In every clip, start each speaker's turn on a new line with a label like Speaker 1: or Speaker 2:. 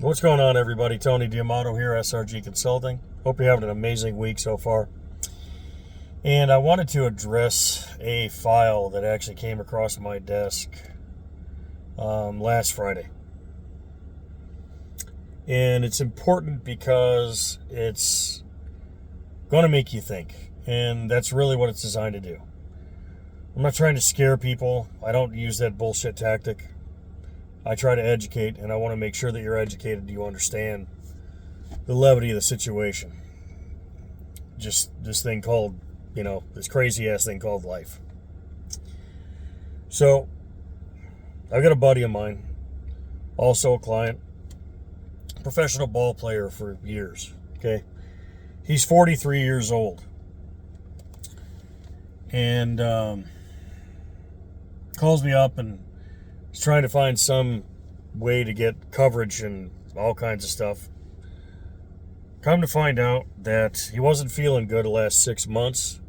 Speaker 1: What's going on, everybody? Tony Diamato here, SRG Consulting. Hope you're having an amazing week so far. And I wanted to address a file that actually came across my desk last Friday. And it's important because it's going to make you think. And that's really what it's designed to do. I'm not trying to scare people. I don't use that bullshit tactic. I try to educate, and I want to make sure that you're educated, you understand the levity of the situation. Just this thing called, this crazy-ass thing called life. So, I've got a buddy of mine, also a client, professional ball player for years, okay? He's 43 years old. And calls me up and is trying to find some way to get coverage and all kinds of stuff. Come to find out that he wasn't feeling good the last 6 months.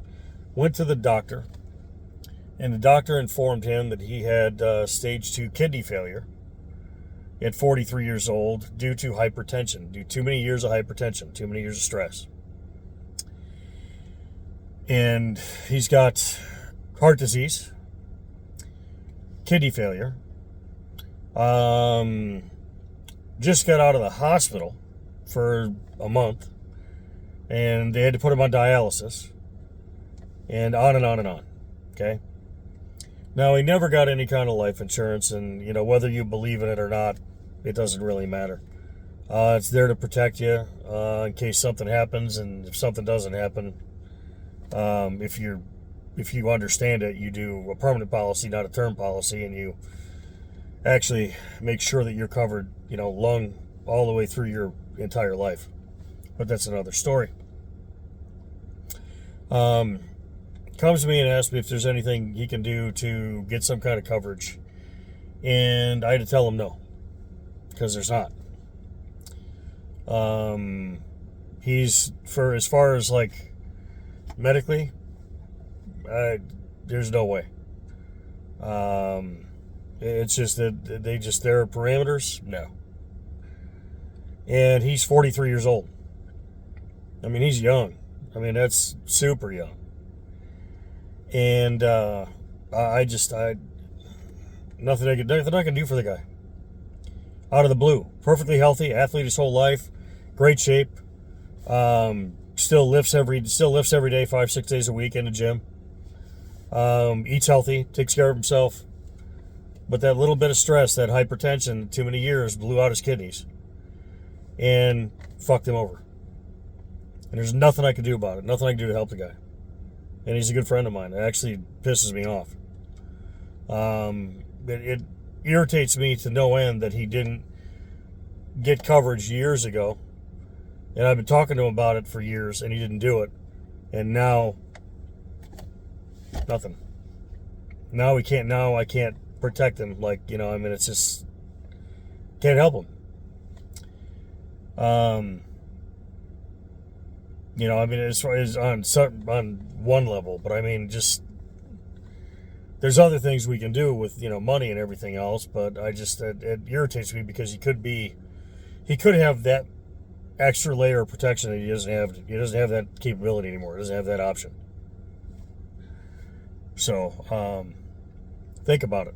Speaker 1: Went to the doctor, and the doctor informed him that he had stage 2 kidney failure at 43 years old due to hypertension, due to too many years of hypertension, too many years of stress. And he's got heart disease, kidney failure, just got out of the hospital for a month, and they had to put him on dialysis, and on and on and on, okay? Now, he never got any kind of life insurance, and, whether you believe in it or not, it doesn't really matter. It's there to protect you in case something happens, and if something doesn't happen, if you understand it, you do a permanent policy, not a term policy, and you actually make sure that you're covered, long all the way through your entire life. But that's another story. Comes to me and asks me if there's anything he can do to get some kind of coverage, and I had to tell him no, because there's not. He's, for as far as like medically, there's no way. It's just that their parameters, no. And he's 43 years old. I mean, he's young. I mean, that's super young. And nothing I can do for the guy. Out of the blue, perfectly healthy, athlete his whole life, great shape. Still lifts every day, 5-6 days a week in the gym. Eats healthy, takes care of himself. But that little bit of stress, that hypertension, too many years, blew out his kidneys and fucked him over. And there's nothing I can do about it. Nothing I can do to help the guy. And he's a good friend of mine. It actually pisses me off. It irritates me to no end that he didn't get coverage years ago. And I've been talking to him about it for years, and he didn't do it. And now, nothing. Now I can't protect him. It's just, can't help him. As far as on one level, but just, there's other things we can do with, money and everything else, but it irritates me because he could have that extra layer of protection that he doesn't have. He doesn't have that capability anymore. He doesn't have that option. So, think about it.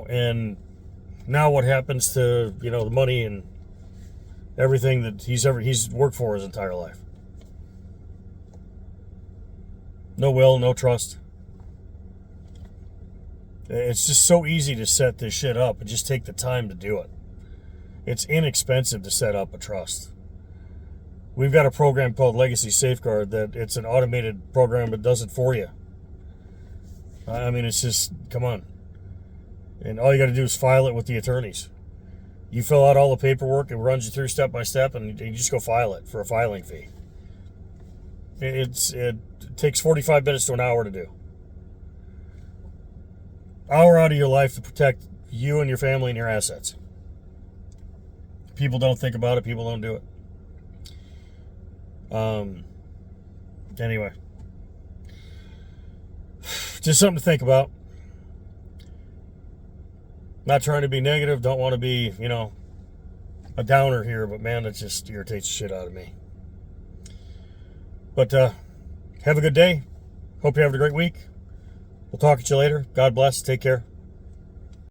Speaker 1: And now what happens to, the money and everything that he's worked for his entire life? No will, no trust. It's just so easy to set this shit up and just take the time to do it. It's inexpensive to set up a trust. We've got a program called Legacy Safeguard that it's an automated program that does it for you. It's just, come on. And all you got to do is file it with the attorneys. You fill out all the paperwork, it runs you through step by step, and you just go file it for a filing fee. It takes 45 minutes to an hour to do. Hour out of your life to protect you and your family and your assets. People don't think about it. People don't do it. Anyway. Just something to think about. Not trying to be negative, don't want to be, a downer here, but man, that just irritates the shit out of me. But have a good day. Hope you're having a great week. We'll talk to you later. God bless. Take care.